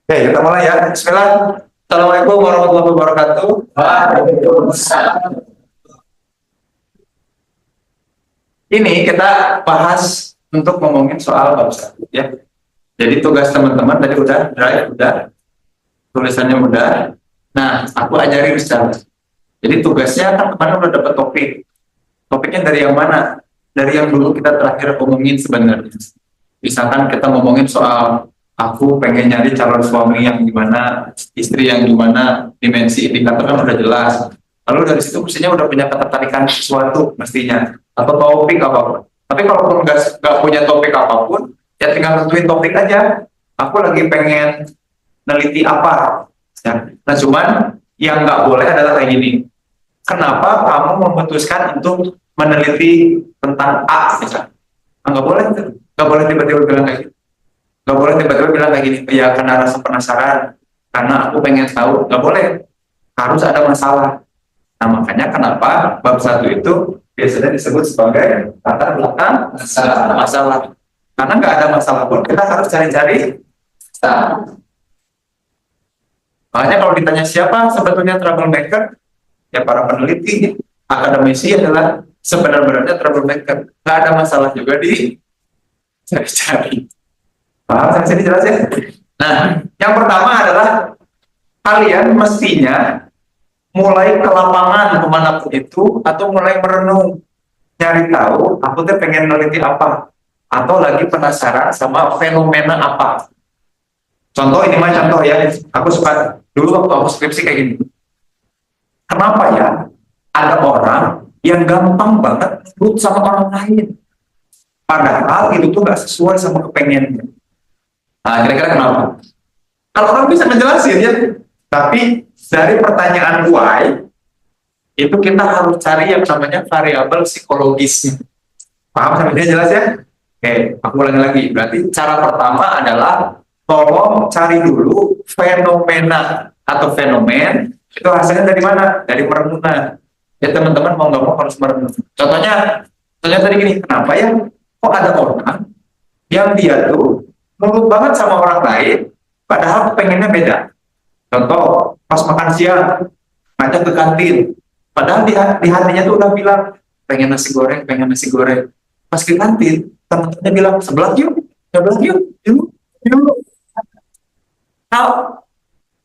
Oke, kita mulai ya. Bismillah. Assalamualaikum warahmatullahi wabarakatuh. Waalaikumsalam. Ini kita bahas untuk ngomongin soal bab 1 ya. Jadi tugas teman-teman tadi udah, drive udah, tulisannya udah. Nah, aku ajarin secara. Jadi tugasnya kan kemarin udah dapat topik. Topiknya dari yang mana? Dari yang dulu kita terakhir ngomongin sebenarnya. Misalkan kita ngomongin soal aku pengen nyari calon suami yang gimana, istri yang gimana, dimensi indikator kan udah jelas. Lalu dari situ mestinya udah punya ketertarikan sesuatu mestinya, atau topik apapun. Tapi kalau nggak punya topik apapun, ya tinggal tentuin topik aja. Aku lagi pengen neliti apa. Ya. Nah cuman yang nggak boleh adalah kayak gini. Kenapa kamu memutuskan untuk meneliti tentang A misalnya? Nggak boleh, nggak boleh tiba-tiba bilang kayak gitu. Nggak boleh tiba-tiba bilang kayak gini, ya karena rasa penasaran, karena aku pengen tahu. Nggak boleh, harus ada masalah. Nah makanya kenapa bab 1 itu biasanya disebut sebagai latar belakang masalah. Karena nggak ada masalah pun kita harus cari-cari. Makanya kalau ditanya siapa sebetulnya troublemaker, ya para peneliti, akademisi adalah sebenarnya troublemaker. Nggak ada masalah juga di cari-cari. Paham saya dijelasin? Nah, yang pertama adalah kalian mestinya mulai ke lapangan kemanapun itu, atau mulai merenung, nyari tahu aku tuh pengen neliti apa, atau lagi penasaran sama fenomena apa. Contoh ini mah contoh ya, aku suka dulu waktu aku skripsi kayak gini. Kenapa ya ada orang yang gampang banget nurut sama orang lain, padahal itu tuh nggak sesuai sama kepengennya. Nah, kira-kira kenapa? Kalau orang bisa ngejelasin ya, tapi dari pertanyaan why, itu kita harus cari yang namanya variabel psikologisnya. Paham sampai dia jelas ya? Oke, aku ulangi lagi. Berarti cara pertama adalah tolong cari dulu fenomena atau fenomen, itu hasilnya dari mana? Dari perenungan. Ya teman-teman mau nggak mau harus merenung. Contohnya tadi gini, kenapa ya kok ada orang yang dia tuh nurut banget sama orang lain, padahal pengennya beda. Contoh, pas makan siang, ngajak ke kantin, padahal di hatinya tuh udah bilang, pengen nasi goreng, pengen nasi goreng. Pas ke kantin, teman-temannya bilang, sebelah yuk, yuk. Tahu,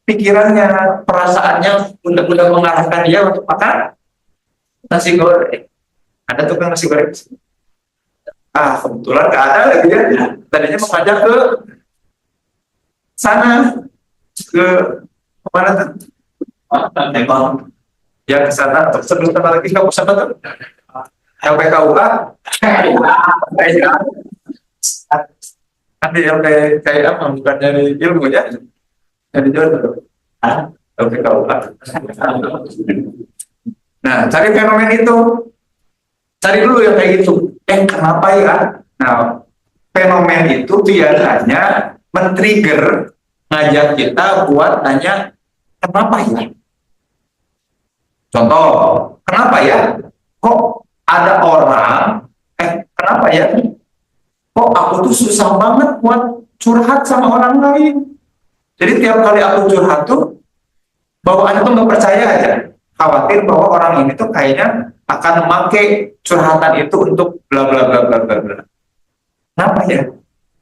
pikirannya, perasaannya udah mengarahkan dia untuk makan nasi goreng. Ada tukang nasi goreng. Kebetulan nggak ada lagi ya. Tadinya mau ngajak ke sana, ke mana tuh? Memang ya ke sana. Sebelum sama lagi kamu sana tuh LPKUA. Nanti kayak apa? Bukan dari ilmu ya? Dari jodoh. LPKUA. Nah, cari fenomen itu. Cari dulu yang kayak gitu. Kenapa ya? Nah, fenomen itu biasanya men-trigger ngajak kita buat nanya kenapa ya? Contoh, kenapa ya? Kok ada orang, kenapa ya? Kok aku tuh susah banget buat curhat sama orang lain? Jadi tiap kali aku curhat tuh, bawaannya tuh nggak percaya aja. Khawatir bahwa orang ini tuh kayaknya akan memakai curhatan itu untuk bla bla bla bla bla bla. Kenapa ya?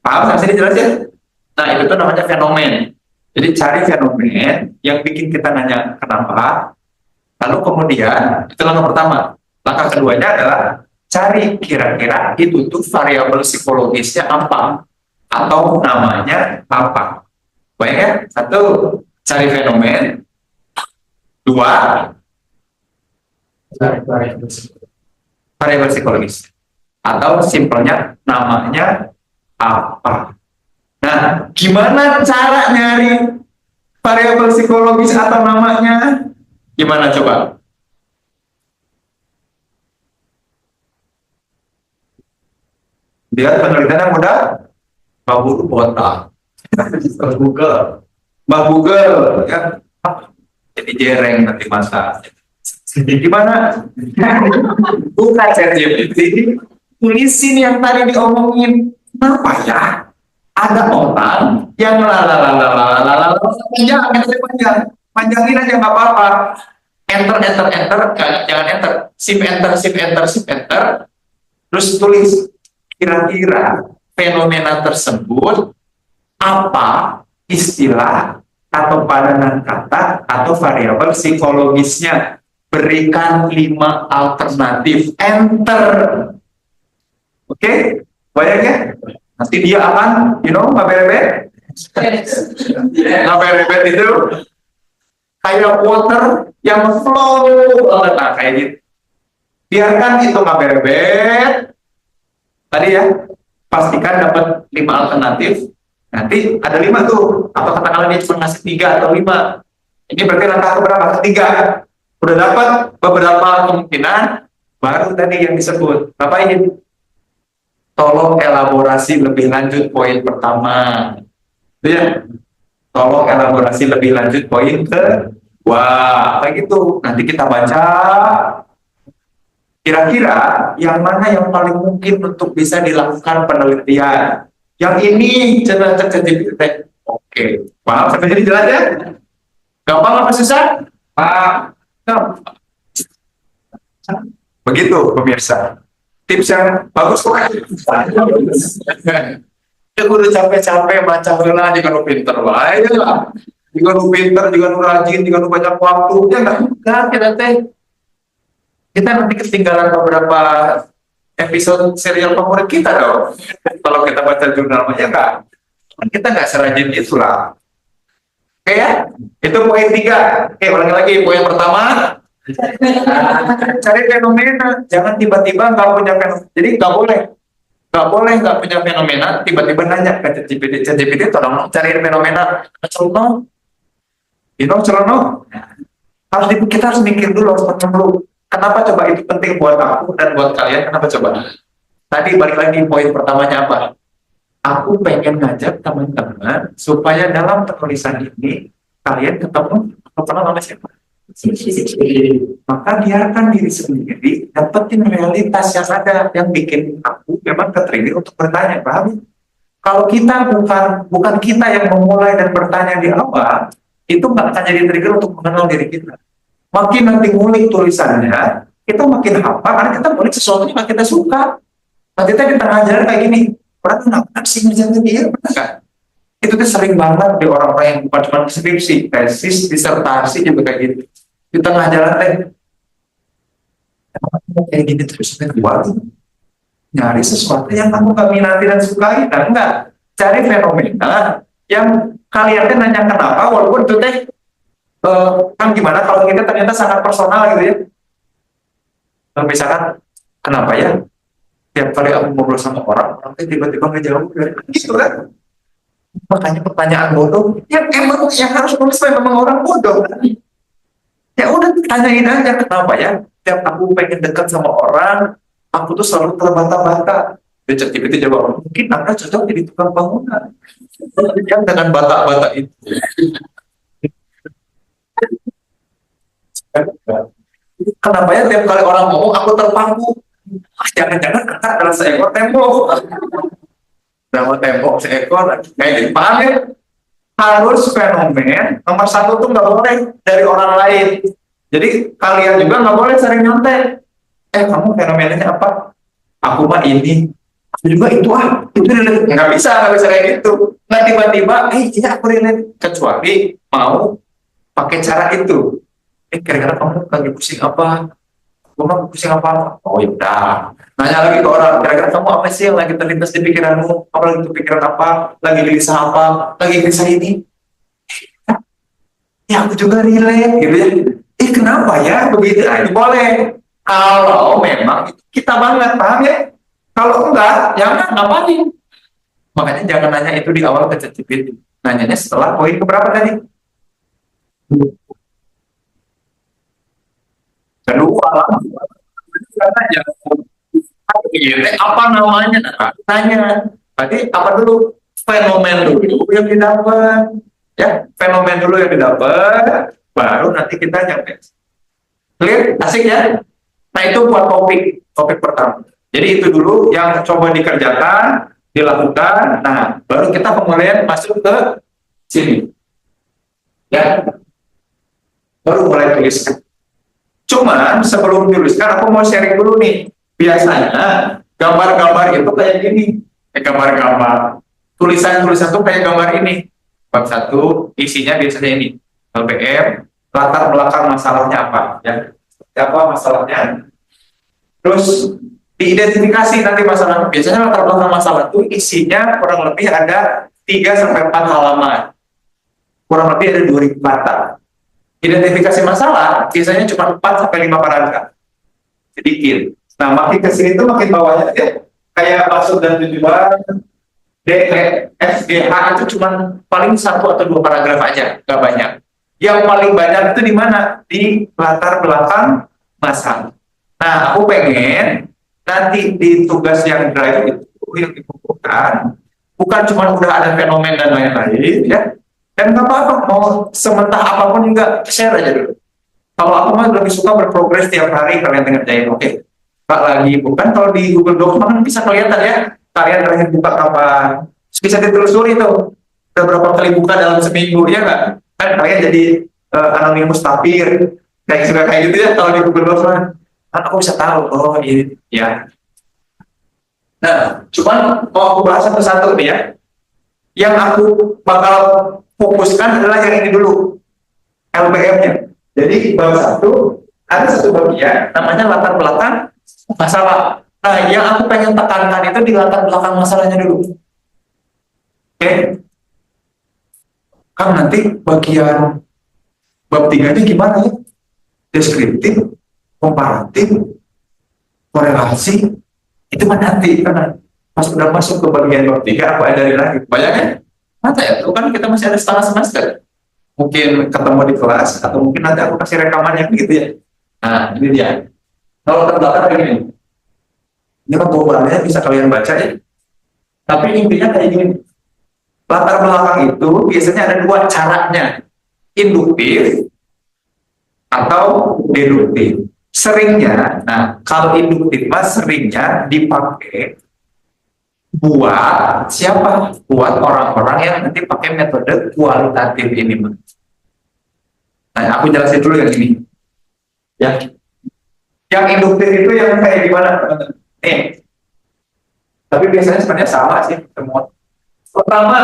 Paham? Bisa dijelasin? Nah, itu tuh namanya fenomen. Jadi cari fenomen yang bikin kita nanya kenapa. Lalu kemudian, itu langkah pertama. Langkah keduanya adalah cari kira-kira itu tuh variabel psikologisnya apa, atau namanya apa. Baik ya? 1, cari fenomen. 2, variabel psikologis, atau simpelnya namanya apa. Nah, gimana cara nyari variabel psikologis atau namanya? Gimana coba? Lihat penelitian yang mudah, Mbak Guru botak, Mbak Google, ya, jadi jereng nanti masa. Gimana? Bukan ChatGPT, tulisin yang tadi diomongin. Kenapa ya? Ada orang Yang panjang, panjang, panjangin aja nggak apa-apa. Enter, enter, enter, jangan enter, shift enter, shift enter, shift enter, terus tulis kira-kira fenomena tersebut apa istilah atau padanan kata atau variabel psikologisnya. Berikan 5 alternatif, enter. Oke, banyak ya? Nanti dia akan, ngaberebet. Ngaberebet itu kayak water yang flow banget, nah kayak gitu. Biarkan itu ngaberebet. Tadi ya, pastikan dapat 5 alternatif. Nanti ada 5 tuh. Atau katakanlah dia cuma ngasih 3 atau 5. Ini berarti langkah keberapa? Ketiga. Udah dapat beberapa kemungkinan, baru tadi yang disebut. Ngapain? Tolong elaborasi lebih lanjut poin pertama. Ya. Tolong elaborasi lebih lanjut poin kedua. Kayak gitu. Nanti kita baca. Kira-kira yang mana yang paling mungkin untuk bisa dilakukan penelitian? Yang ini coba terjadi. Oke. Paham sampai jadi jelas ya? Gampang apa susah? Pak. Begitu pemirsa, tips yang bagus kok. Ya udah capek-capek baca heula juga nu pinter wae lah. Juga nu pinter, juga nu rajin, juga nu banyak waktunya enggak kita teh. Kita nanti ketinggalan beberapa episode serial favorit kita dong. Kalau kita baca jurnal aja enggak. Kita enggak serajin itulah. Oke ya, itu poin 3. Oke, ulangi lagi. Poin pertama, cari fenomena. Jangan tiba-tiba nggak punya fenomena. Jadi nggak boleh nggak punya fenomena. Tiba-tiba nanya ke ChatGPT, tolong cari fenomena. Contoh, kita harus mikir dulu, harus paham dulu. Kenapa coba itu penting buat aku dan buat kalian? Kenapa coba? Tadi balik lagi poin pertamanya apa? Aku pengen ngajak teman-teman supaya dalam penulisan ini kalian ketemu sama siapa? Maka biarkan diri sendiri dapetin realitas yang ada, yang bikin aku memang ke-trigger untuk bertanya. Paham? Kalau kita bukan kita yang memulai dan bertanya di awal, itu nggak akan jadi trigger untuk mengenal diri kita. Makin nanti ngulik tulisannya, kita makin hafal karena kita ngulik sesuatu yang kita suka. Nanti kita tengah jalan kayak gini. Orang kenapa sih ngerjain dia, benar kan? Itu tuh sering banget di orang-orang yang bukan cuma skripsi, tesis, disertasi juga kayak gitu. Di tengah jalan kayak gini terus nyari sesuatu yang kamu gak minati dan sukai, dan enggak cari fenomena yang kalian tuh nanya kenapa, walaupun itu teh kan gimana kalau kita ternyata sangat personal gitu ya. Misalkan kenapa ya? Tiap kali aku ngobrol sama orang tiba-tiba ngejawab gitu kan. Makanya pertanyaan bodoh yang emang yang harus nulis memang orang bodoh. Ya udah tanyain aja kenapa ya. Tiap aku pengen dekat sama orang, aku tuh selalu terbata-bata. Dia ChatGPT jawab, mungkin Anda cocok jadi tukang bangunan. Yang dengan bata-bata itu. Kenapa ya tiap kali orang ngomong aku terpaku? Jangan-jangan kakak adalah seekor tembok. Nama tembok seekor, kayak gitu. Paham ya? Harus fenomen nomor 1 tuh nggak boleh dari orang lain. Jadi kalian juga nggak boleh sering nyontek. Kamu fenomenanya apa? Aku mah ini. Aku juga itu itu relate. Nggak bisa kayak gitu. Nggak tiba-tiba, iya aku relate. Kecuali mau pakai cara itu. Kira-kira kamu lagi pusing apa? Kamu pusing apa? Oh ya udah. Nanya lagi ke orang, kira-kira kamu apa sih yang lagi terlintas di pikiranmu? Apa lagi kepikiran apa? Lagi gelisah apa? Lagi gelisah ini? Ya aku juga relate gitu ya. Kenapa ya begitu? Ini boleh. Kalau memang itu kita banget, paham ya? Kalau enggak, jangan ngapain. Makanya jangan nanya itu di awal ke ChatGPT. Nanyanya setelah poin keberapa tadi? Kedua, apa namanya? Tanya. Tadi apa dulu? Fenomen dulu yang didapat. Ya, fenomen dulu yang didapat. Baru nanti kita nyampe. Clear? Asik ya? Nah itu buat topik pertama. Jadi itu dulu yang coba dikerjakan. dilakukan. Nah, baru kita kemudian masuk ke sini. Ya, baru mulai tuliskan. Cuman sebelum tuliskan, aku mau sharing dulu nih. Biasanya gambar-gambar itu kayak gini. Gambar-gambar. Tulisan-tulisan tuh kayak gambar ini. Bab 1, isinya biasanya ini. LPM, latar belakang masalahnya apa. Ya, apa masalahnya. Terus diidentifikasi nanti masalahnya. Biasanya latar belakang masalah itu isinya kurang lebih ada 3-4 halaman. Kurang lebih ada 2000 kata. Identifikasi masalah biasanya cuma 4-5 paragraf. Sedikit. Nah, makin ke sini tuh makin bawahnya ya. Kayak maksud dan tujuan, DFGH itu cuma paling 1 atau 2 paragraf aja, nggak banyak. Yang paling banyak itu di mana? Di latar belakang masalah. Nah, aku pengen nanti di tugas yang drive itu yang dibutuhkan bukan cuma udah ada fenomen dan lain-lain ya, dan nggak apa-apa mau sementara apapun juga share aja dulu. Kalau aku mah lebih suka berprogres tiap hari kalian ngerjain. Oke, Pak lagi bukan kalau di Google Docs kan bisa kelihatan ya kalian terakhir buka kapan, bisa ditelusuri tuh udah berapa kali buka dalam seminggu ya nggak, kan kalian jadi anonimus tapir kayak gitu ya kalau di Google Docs kan aku bisa tahu oh ini ya. Nah, cuman mau aku bahas satu-satu nih ya. Yang aku bakal fokuskan adalah yang ini dulu, LPM-nya. Jadi bab 1 ada satu bagian namanya latar belakang masalah. Nah, yang aku pengen tekankan itu di latar belakang masalahnya dulu. Oke. Kan nanti bagian bab 3-nya gimana ya? Deskriptif, komparatif, korelasi, itu kan nanti karena pas udah masuk ke bagian bab 3 aku ajarin lagi. Bayangin, mata ya, itu kan kita masih ada setengah semester. Mungkin ketemu di kelas atau mungkin nanti aku kasih rekamannya gitu ya. Nah, ini dia. Kalau terbelakang kayak gini. Ini kan bobalnya bisa kalian baca ya. Tapi intinya kayak gini. Latar belakang itu biasanya ada 2 caranya. Induktif atau deduktif. Seringnya, nah kalau induktif mas seringnya dipakai buat siapa? Buat orang-orang yang nanti pakai metode kualitatif ini mas. Nah, aku jelasin dulu yang ini. Ya. Yang induktif itu yang kayak gimana, teman-teman? Nih. Tapi biasanya sebenarnya sama sih semua. Pertama,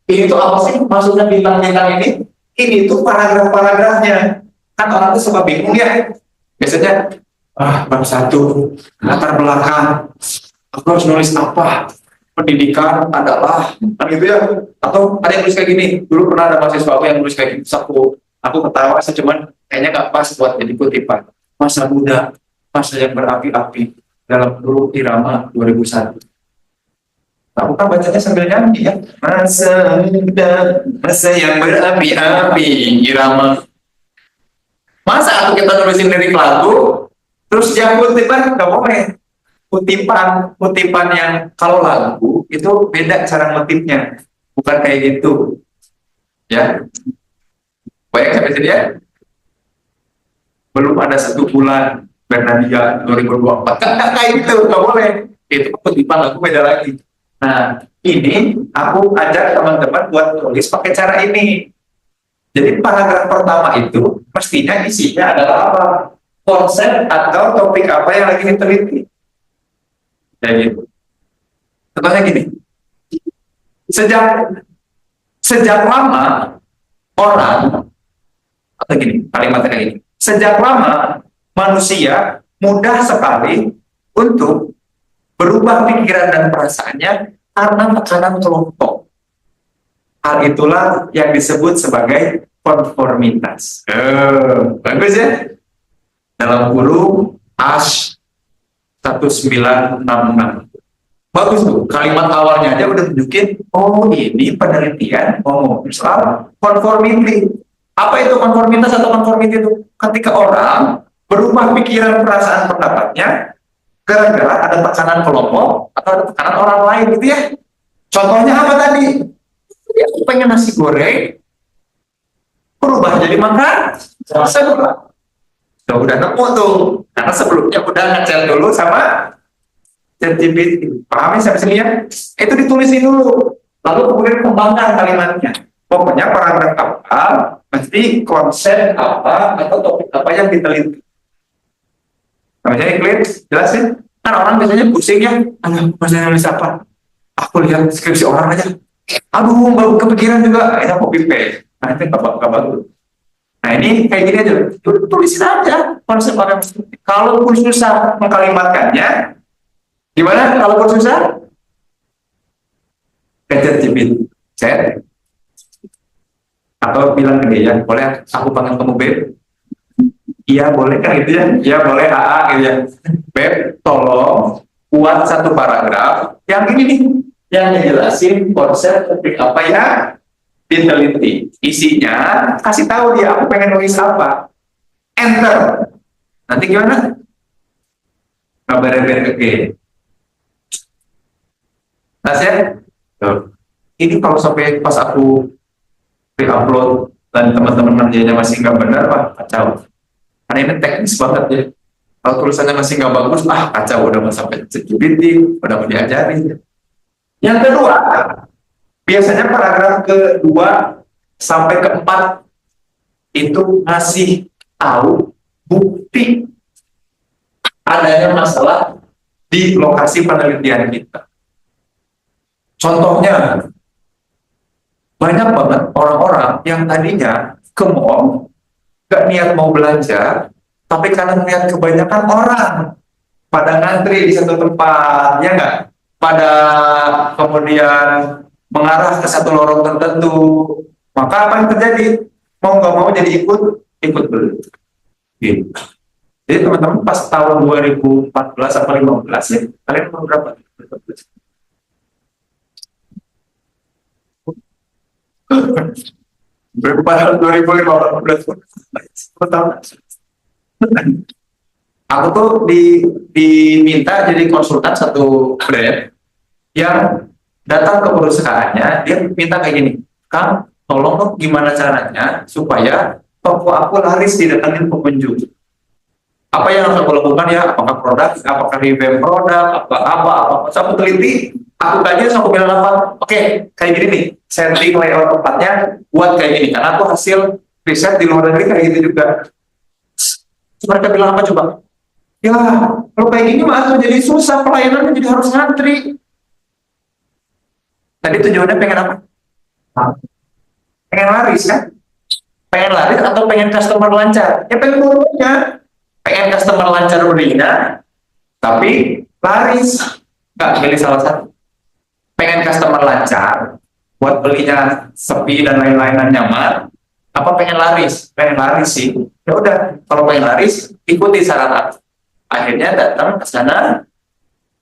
ini tuh apa sih maksudnya bintang-bintang ini? Ini tuh paragraf-paragrafnya. Kan orang tuh suka bingung ya. Biasanya, bab 1, latar belakang, aku harus nulis apa? Pendidikan adalah, kan gitu ya. Atau ada yang nulis kayak gini. Dulu pernah ada mahasiswa aku yang nulis kayak gitu. Aku ketawa sih, cuman kayaknya nggak pas buat jadi kutipan. Masa muda, masa yang berapi-api dalam huruf irama 2001. Aku kan bacanya sambil nyanyi ya. Masa muda, masa yang berapi-api irama. Masa aku kita nulisin lirik lagu, terus yang kutipan nggak boleh. Kutipan yang kalau lagu itu beda cara motifnya, bukan kayak gitu. Ya, baik sampai sini ya. Belum ada 1 bulan Bernadia 2024 kan kayak gitu, nggak boleh. Itu kutipan lagu beda lagi. Nah, ini aku ajak teman-teman buat tulis pakai cara ini. Jadi paragraf pertama itu mestinya isinya adalah apa? Konsep atau topik apa yang lagi diteliti. Kayak gitu. Contohnya gini. Sejak lama orang atau gini, kalimatnya kayak gini. Sejak lama manusia mudah sekali untuk berubah pikiran dan perasaannya karena tekanan kelompok. Hal itulah yang disebut sebagai konformitas. Bagus ya? Dalam kurung AS 1966. Bagus tuh, kalimat awalnya aja udah tunjukin, oh ini penelitian ngomong soal konformiti. Apa itu konformitas atau konformiti itu? Ketika orang berubah pikiran, perasaan, pendapatnya gara-gara ada tekanan kelompok atau ada tekanan orang lain gitu ya. Contohnya apa tadi? Ya, aku pengen nasi goreng berubah jadi makan sebelah. Udah nemu tuh, karena sebelumnya udah ngecel dulu sama ChatGPT. Pahami sampai sini ya? Itu ditulisin dulu. Lalu kemudian kembangkan kalimatnya. Pokoknya paragraf apa, mesti konsep apa, atau topik apa yang diteliti. Namanya clear? Jelas ya? Kan orang biasanya pusing ya. Aduh, masih nulis apa? Aku lihat skripsi orang aja. Aduh, baru kepikiran juga. Ini copy paste. Nah, itu kabar dulu. Nah, ini kayak gini aja. Tulisin aja konsep apa. Kalaupun susah mengkalimatkannya, gimana kalaupun susah? Kejar GPT. Chat. Atau bilang ke dia, boleh aku panggil kamu Beb? Iya, boleh kan gitu ya? Iya, boleh AA gitu ya. Beb, tolong buat satu paragraf yang ini nih, yang ngejelasin konsep topik apa ya diteliti. Isinya, kasih tahu dia, aku pengen nulis apa. Enter. Nanti gimana? Kabarnya oke. Nah, ya? Ini kalau sampai pas aku upload dan teman-teman ngerjainnya masih nggak benar, Pak, kacau. Karena ini teknis banget ya. Kalau tulisannya masih nggak bagus, kacau, udah mau sampai ChatGPT, udah mau diajarin. Yang kedua, biasanya paragraf kedua sampai keempat itu ngasih tahu bukti adanya masalah di lokasi penelitian kita. Contohnya, banyak banget orang-orang yang tadinya ke mall, gak niat mau belanja, tapi karena melihat kebanyakan orang pada ngantri di satu tempat, ya nggak? Pada kemudian mengarah ke satu lorong tertentu, maka apa yang terjadi? Mau nggak mau jadi ikut beli. Gitu. Jadi teman-teman pas tahun 2014 atau 2015 ya, kalian mau berapa? Berapa 2015 aku tuh diminta jadi konsultan satu brand yang datang ke perusahaannya, dia minta kayak gini, Kang, tolong dong gimana caranya supaya toko aku laris didatangin pengunjung. Apa yang harus aku lakukan ya? Apakah produk, apakah revamp produk, apa. Aku teliti, aku kaji, aku bilang apa? Oke, kayak gini nih, setting layout tempatnya buat kayak gini. Karena aku hasil riset di luar negeri kayak gitu juga. Mereka bilang apa coba? Ya, kalau kayak gini mah jadi susah, pelayanannya jadi harus ngantri. Tadi tujuannya pengen apa? Pengen laris kan? Pengen laris atau pengen customer lancar? Ya pengen dua-duanya. Pengen customer lancar belinya, tapi laris. Nggak pilih salah satu. Pengen customer lancar, buat belinya sepi dan lain-lainan nyaman, apa pengen laris? Pengen laris sih. Ya udah, kalau pengen laris, ikuti syarat aku. Akhirnya datang ke sana,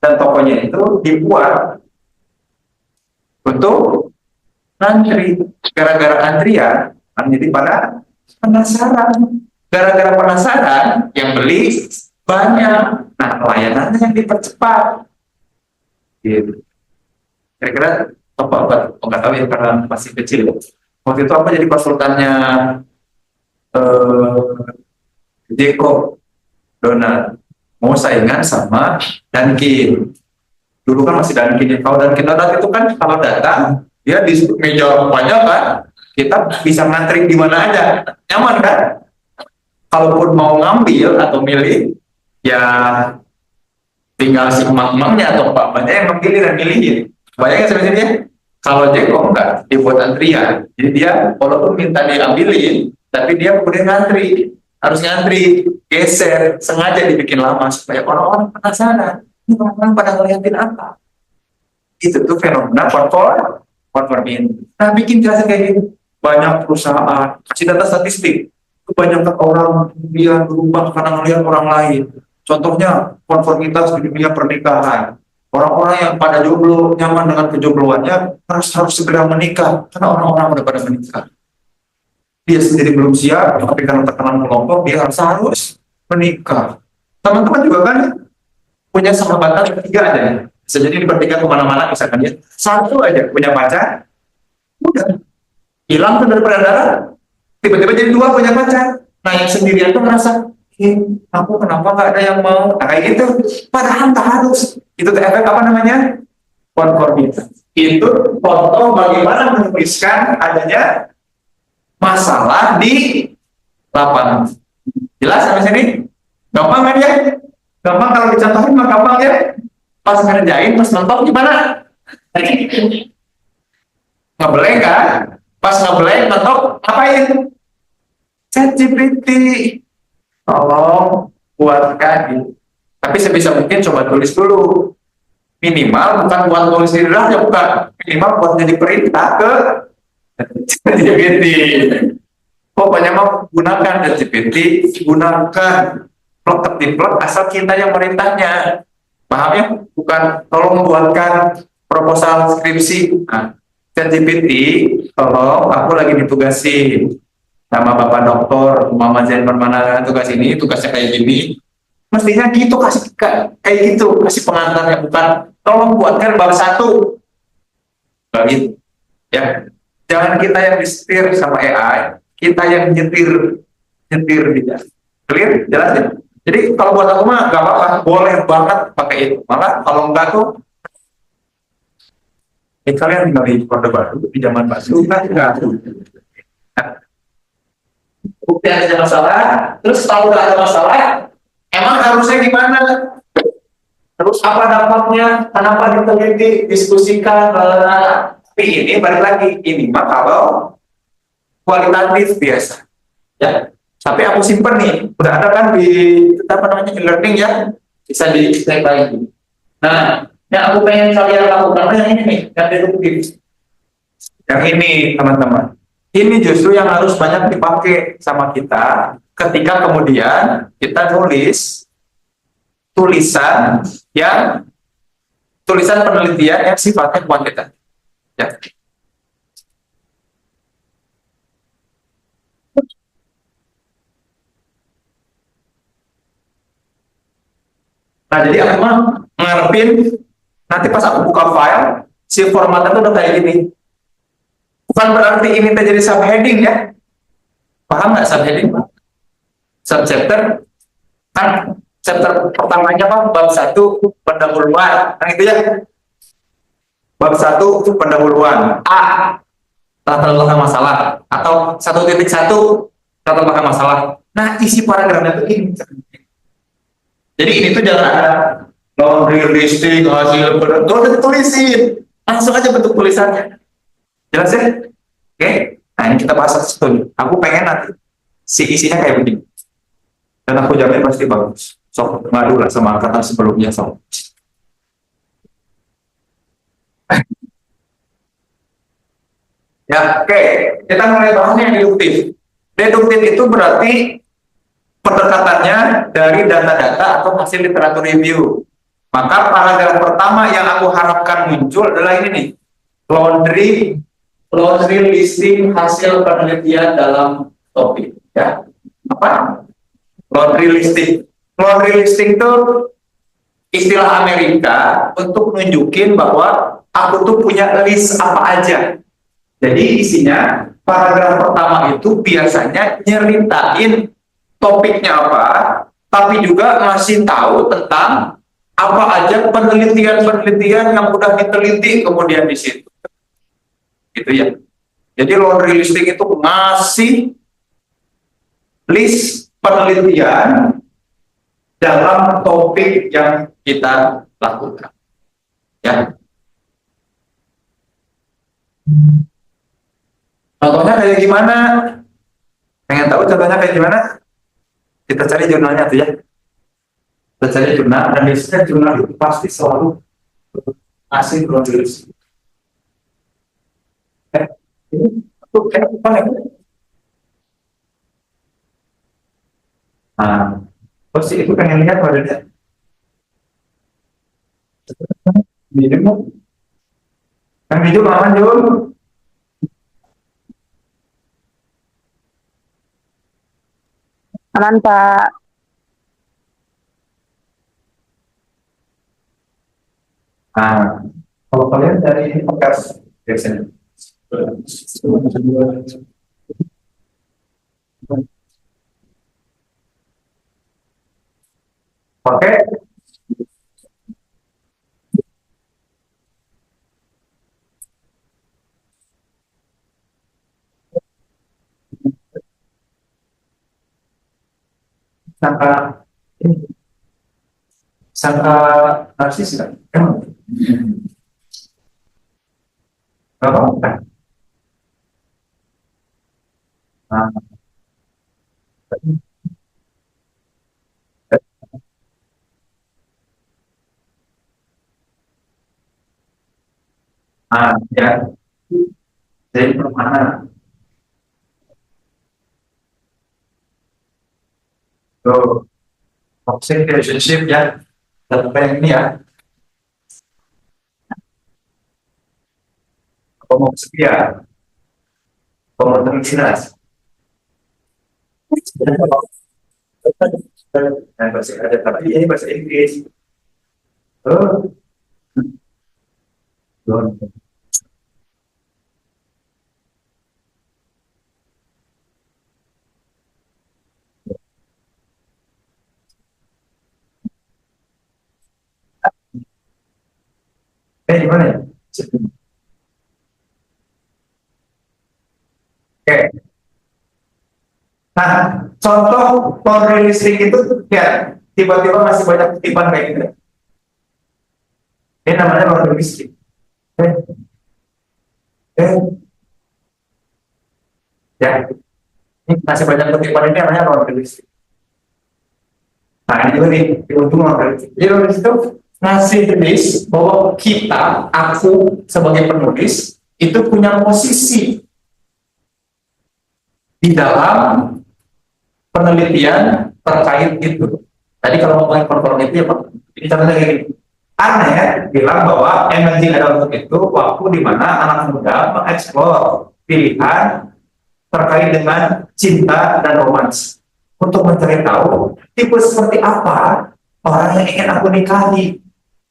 dan tokonya itu dibuat untuk antri. Gara-gara antrian, jadi pada penasaran. Gara-gara penasaran, yang beli banyak. Nah, pelayanannya yang dipercepat. Gitu. Kira-kira apa? Nggak tahu ya karena masih kecil. Waktu itu apa jadi konsultannya Jeko Donald. Mau saingan sama Dunkin. Dulu kan masih Dunkin. Kalau Dunkin Donald itu kan kalau datang, dia di meja banyak kan, kita bisa ngantri di mana aja. Nyaman kan? Kalaupun mau ngambil atau milih, ya tinggal si emak-emaknya atau mbak-mbaknya yang memilih dan milihin. Bayangin sebenarnya, kalau Jeko enggak, dibuat antrian. Jadi dia, walaupun minta diambilin, tapi dia kemudian ngantri. Harus ngantri, geser, sengaja dibikin lama, supaya orang-orang penasaran. Ini orang-orang pada ngeliatin apa? Itu tuh fenomena konformin. Nah, bikin jelasin kayak gitu. Banyak perusahaan, kasih data statistik. Kebanyakan orang kemudian berubah karena melihat orang lain. Contohnya konformitas di dunia pernikahan. Orang-orang yang pada jomblo nyaman dengan kejombloannya harus segera menikah karena orang-orang udah pada menikah. Dia sendiri belum siap, tapi karena tekanan kelompok dia harus menikah. Teman-teman juga kan punya sahabatan ketiga aja. Bisa jadi di bertiga kemana-mana misalkan dia satu aja punya pacar, udah hilang tuh dari peredaran. Tiba-tiba jadi dua punya pacar. Nah yang sendirian tuh merasa, Aku kenapa nggak ada yang mau? Nah, kayak gitu. Padahal nggak harus. Itu efek apa namanya? Konformitas. Itu contoh bagaimana menuliskan adanya masalah di lapangan. Jelas sampai sini? Gampang kan ya? Gampang kalau dicontohin mah gampang ya. Pas ngerjain, pas nonton gimana? Ngeblank kan? Pas ngeblank nonton ngapain? ChatGPT. Tolong buatkan. Tapi sebisa mungkin coba tulis dulu. Minimal bukan buat tulis di draft ya, bukan. Minimal buat jadi perintah ke ChatGPT. Pokoknya mau gunakan ChatGPT, gunakan plug ketiplek asal kita yang merintahnya. Paham ya? Bukan tolong buatkan proposal skripsi. Nah, ChatGPT, tolong aku lagi ditugasi sama Bapak Doktor Muhammad Zain Permana, tugas ini, tugasnya kayak gini. Mestinya gitu, kasih kayak gitu, kasih pengantarnya, bukan tolong buatkan bab 1. Gitu. Ya. Jangan kita yang disetir sama AI, kita yang nyetir dia. Clear? Jelas ya? Jadi kalau buat aku mah gak apa-apa, boleh banget pakai itu. Malah kalau enggak tuh, kalian tinggal di Orde Baru di zaman Pak Sultan enggak. Bukti ada masalah, terus kalau nggak ada masalah, emang harusnya gimana? Terus apa dampaknya? Kenapa diteliti, diskusikan? Tapi ini balik lagi, ini mah kalau kualitatif biasa. Ya, tapi aku simpen nih, udah ada kan di apa namanya e-learning ya, bisa di-cek lagi. Nah, yang aku pengen kalian lakukan yang ini nih, yang deduktif. Yang ini teman-teman. Ini justru yang harus banyak dipakai sama kita ketika kemudian kita nulis tulisan penelitian yang sifatnya kuantitatif. Ya. Nah, jadi aku mah ngarepin nanti pas aku buka file, si formatnya tuh udah kayak gini. Bukan berarti ini terjadi subheading ya. Paham nggak subheading? Subchapter kan chapter pertamanya kan bab 1 pendahuluan, kan itu ya. Bab 1 pendahuluan A, latar belakang masalah, atau 1.1 latar belakang masalah. Nah, isi paragrafnya itu ini. Jadi ini tuh jangan ada laundry listing hasil penelitian, tulisin langsung aja bentuk tulisannya. Jelas ya? Oke, nah ini kita bahas satu. Aku pengen nanti si isinya kayak begini. Dan aku jamin pasti bagus. Sok ngadu lah sama angkatan sebelumnya, sok. Ya, oke. Kita mulai bahas yang deduktif. Deduktif itu berarti pendekatannya dari data-data atau hasil literatur review. Maka paragraf pertama yang aku harapkan muncul adalah ini nih. Laundry listing hasil penelitian dalam topik. Ya, apa? Laundry listing. Laundry listing itu istilah Amerika untuk nunjukin bahwa aku tuh punya list apa aja. Jadi isinya paragraf pertama itu biasanya nyeritain topiknya apa, tapi juga ngasih tahu tentang apa aja penelitian-penelitian yang udah diteliti kemudian di situ. Gitu ya. Jadi laundry listing itu ngasih list penelitian dalam topik yang kita lakukan. Ya. Contohnya kayak gimana? Pengen tahu contohnya kayak gimana? Kita cari jurnalnya tuh ya. Kita cari jurnal, dan biasanya jurnal itu pasti selalu asing laundry listing. Itu kayak apa ya? Nah, pasti itu pengen lihat padanya. Minum, kan minum aman Jun. Aman, Pak. Nah, kalau kalian dari podcast biasanya. Oke. Sangka sangka narsis kan? Emang? Gak apa-apa. Nah, ya. Jadi pertemanan tuh toxic relationship ya. Sampai ini ya. Apa mau setia? Apa mau terjelas? Nah, bahasa ada tapi ini bahasa Inggris. Oh, belum. Gimana ya? Oke. Nah, contoh laundry listrik itu ya tiba-tiba masih banyak kutipan kayak gitu. Ini namanya laundry listrik. Eh, eh, ya, ini masih banyak kutipan ini namanya laundry listrik. Nah, ini juga nih, diuntung laundry listrik. Jadi laundry listrik itu ngasih list bahwa kita, aku sebagai penulis, itu punya posisi di dalam penelitian terkait itu. Tadi kalau ngomongin konformity ya Pak, ini contohnya kayak gini. Aneh bilang bahwa emerging adulthood itu waktu di mana anak muda mengeksplor pilihan terkait dengan cinta dan romans untuk mencari tahu tipe seperti apa orang yang ingin aku nikahi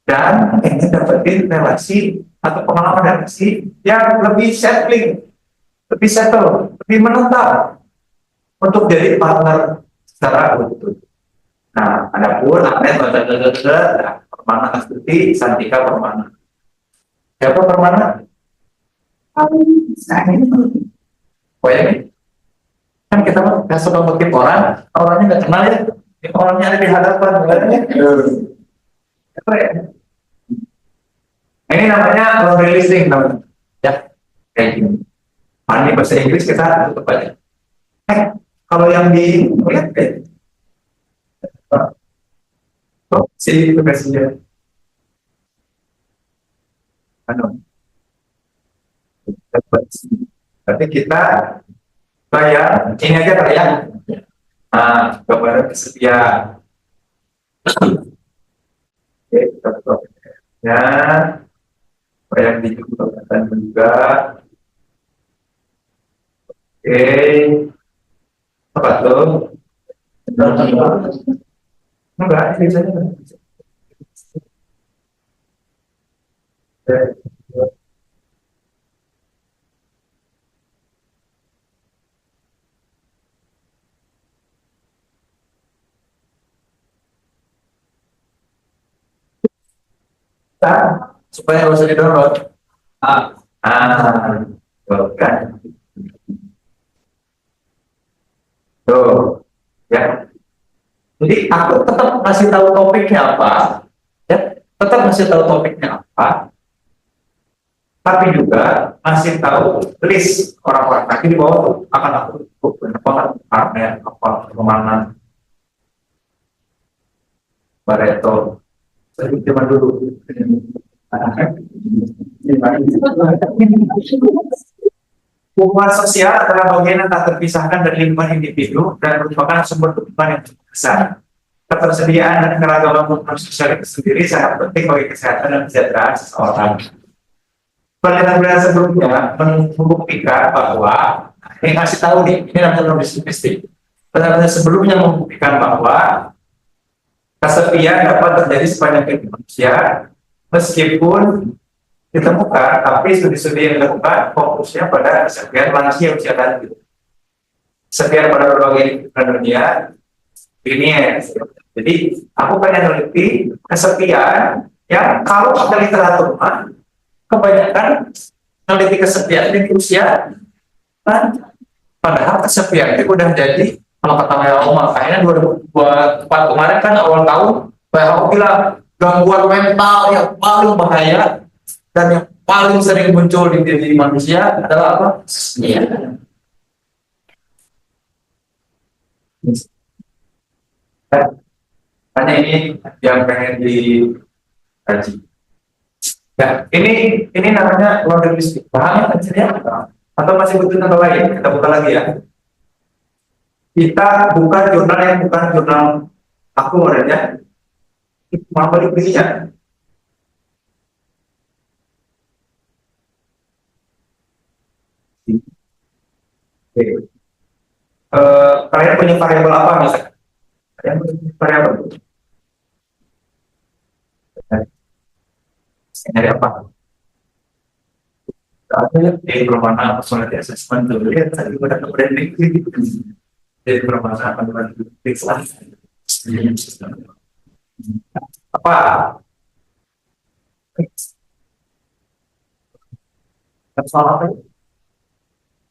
dan ingin dapetin relasi atau pengalaman relasi yang lebih settling, lebih settle, lebih menetap untuk jadi partner secara utuh. Nah, ada pun Ahmed Permana Astuti, Santika Permana. Siapa Permana? Nah, ini oh ya nih, kan kita nggak suka ngutip orang, orangnya nggak kenal ya, orangnya ada di hadapan, bukannya. Apa ya? Ini namanya laundry listing, teman. Ya, kayak gini. Nah, ini bahasa Inggris kita tutup aja. Kalau yang di lihat kayak oh, si tugasnya anu dapat. Berarti kita bayar ini aja kali ya. Nah, kepada kesetia. Oke, kita tutup ya. Bayar di juga. Oke, apa tuh? Enggak, biasanya enggak. Nah, supaya bisa di-download. Ah, tuh kan. Tuh, ya. Jadi aku tetap masih tahu topiknya apa, ya. Tetap masih tahu topiknya apa, tapi juga masih tahu list orang-orang. Nanti di bawah tuh akan aku apa partner, apa kemana, Barreto, zaman dulu. Hubungan sosial adalah bagian yang tak terpisahkan dari lingkungan individu dan merupakan sumber kehidupan yang cukup besar. Ketersediaan dan keragaman hubungan sosial itu sendiri sangat penting bagi kesehatan dan kesejahteraan seseorang. Penelitian sebelumnya membuktikan bahwa ini ngasih tahu nih, ini namanya logistik. Penelitian sebelumnya membuktikan bahwa kesepian dapat terjadi sepanjang kehidupan manusia meskipun ditemukan, tapi studi-studi yang dilakukan fokusnya pada kesepian lansia usia lanjut. Kesepian pada berbagai dunia ini ya, Jadi aku pengen meneliti kesepian yang kalau ada literatur mah kebanyakan meneliti kesepian di usia kan, padahal kesepian itu udah jadi kalau kata WHO makanya 2024 kemarin kan awal tahun WHO bilang gangguan mental yang paling bahaya dan yang paling sering muncul di diri manusia adalah apa? Kesepian. Hanya ini yang pengen dikaji. Ya, ini namanya keluarga mistik. Pahamnya tadi atau masih butuh contoh lain? Kita buka lagi ya. Kita buka jurnal yang bukan jurnal aku modelnya. Mau balik ya. Oke. Kalian punya variabel apa misalnya? Kalian punya variabel dari apa? Ada perumahan personality assessment tuh lihat tadi udah ke branding dari perumahan panduan apa soal apa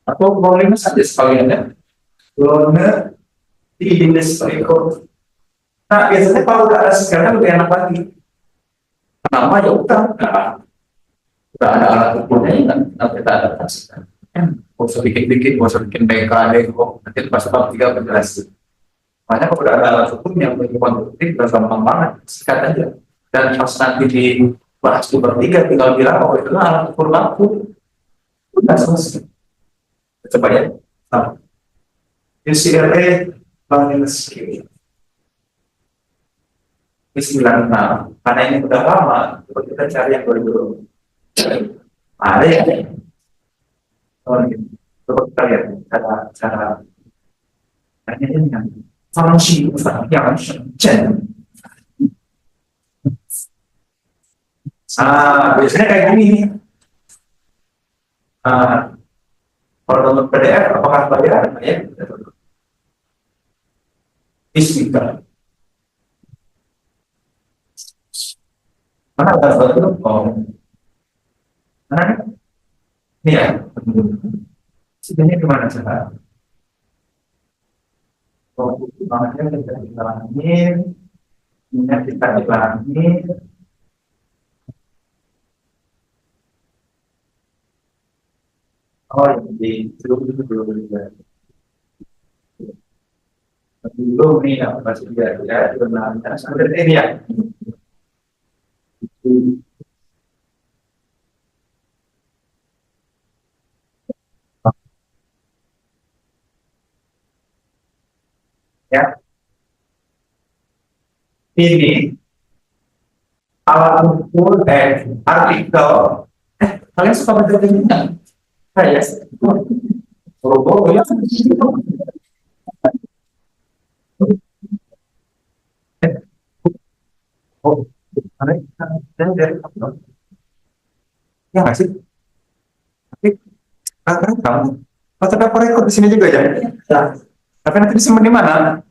atau boleh saja sekalian ya lone di dinas rekor. Nah biasanya kalau udah ada sekarang lebih enak lagi. Kenapa ya udah ada alat ukurnya yang kan kita adaptasikan. Gak usah bikin-bikin, gak usah bikin BKD kok. Nanti pas bab 3 penjelasan. Makanya kalau udah ada alat ukur yang lebih konstruktif, udah gampang banget, sikat aja. Dan pas nanti dibahas di bab 3, tinggal bilang bahwa itu alat ukur baku. Udah selesai. Coba ya. Nah, UCLA Minus Q. Ini 96. Karena ini udah lama, coba kita cari yang 2020. Ada ya? Oh, ini. Coba kita lihat cara ini dengan fungsi yang biasanya kayak gini. Kalau download PDF, apakah bayar? Ya, Bismillah. Mana ada satu? Oh, mana? Ini ya. Sebenarnya gimana cara? Oh, makanya kita hilangin, ini kita hilangin. Oh, jadi belum nih yang masih ya sebenarnya seperti ini ya. Ya, ini alat ukur artikel. Kalian suka baca ini nggak? Saya, oh ya. Oh, ada dari ya nggak sih? Tapi kan kamu, tapi aku rekod di sini juga ya. Nah, tapi nanti disimpan di mana?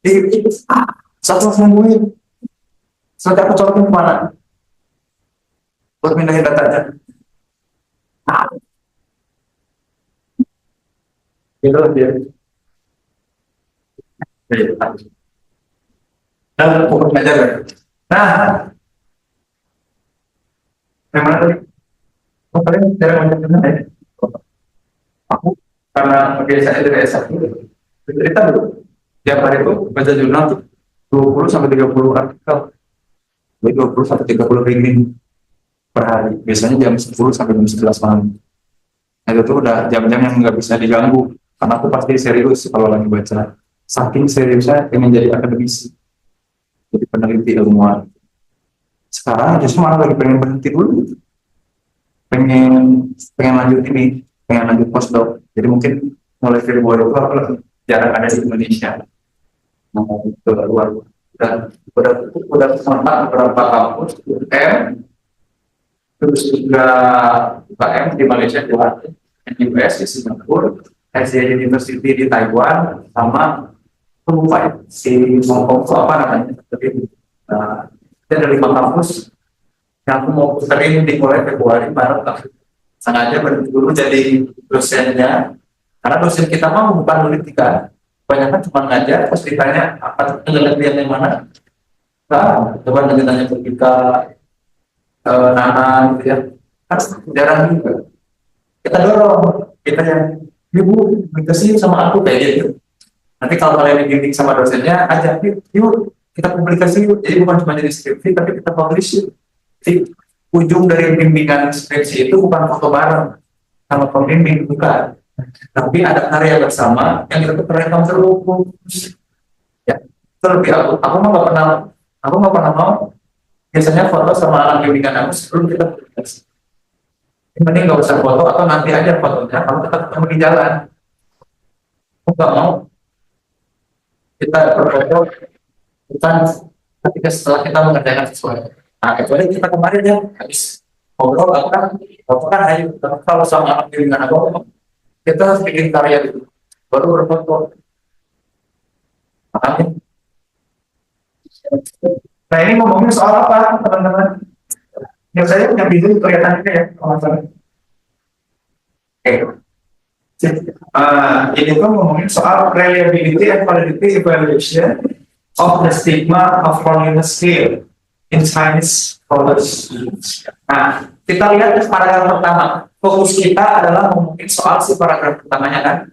Di satu nungguin. Nanti aku colokin kemana? Buat pindahin datanya. Gitu dia. Dan pokok belajar. Nah, memang tadi, kalian cara macam ya? Aku karena biasanya dari S1 cerita dulu. Tiap hari itu baca jurnal tuh 20 sampai 30 artikel. Jadi 20 sampai 30 reading per hari. Biasanya jam 10 sampai jam 11 malam. Nah, itu tuh udah jam-jam yang nggak bisa diganggu. Karena aku pasti serius kalau lagi baca. Saking seriusnya pengen jadi akademisi. Jadi peneliti ilmuwan. Sekarang justru malah lagi pengen berhenti dulu. Pengen lanjut ini. Pengen lanjut postdoc. Jadi mungkin mulai Februari itu aku jarang ada di Indonesia. Nah, itu luar. Udah kontak beberapa kampus terus juga UKM di Malaysia di US di Singapura, Asia University di Taiwan, sama lupa ya, si Hongkong itu apa namanya, tapi itu ada 5 kampus yang aku mau puterin di mulai Februari Maret lah. Sengaja berhenti dulu jadi dosennya, karena dosen kita mah bukan meneliti kan, kebanyakan cuma ngajar, pas ditanya apa penelitian yang mana, nah coba ditanya ke kita Nana gitu ya, kan jarang juga. Kita dorong, kita yang ibu dikasih sama aku kayak gitu. Nanti kalau kalian dibimbing sama dosennya, ajak yuk kita publikasi yuk. Jadi bukan cuma jadi skripsi, tapi kita publish yuk. Jadi ujung dari bimbingan skripsi itu bukan foto bareng sama pembimbing, bukan. Tapi ada karya bersama yang kita terekam terus. Ya, terlebih aku nggak pernah mau. Biasanya foto sama anak bimbingan aku sebelum kita publikasi. Yang penting nggak usah foto atau nanti aja fotonya kalau kita ketemu di jalan. Aku nggak mau kita berfoto bukan ketika setelah kita mengerjakan sesuatu. Nah, kecuali kita kemarin ya habis ngobrol aku kan ayo kalau sama anak bimbingan aku kita harus bikin karya itu baru berfoto. Makanya. Nah ini ngomongin soal apa teman-teman? Yang saya punya video kelihatan ya teman-teman. Oke. Ini tuh ngomongin soal reliability and validity evaluation of the stigma of loneliness scale in Chinese scholars. Nah, kita lihat paragraf pertama. Fokus kita adalah ngomongin soal si paragraf pertamanya kan.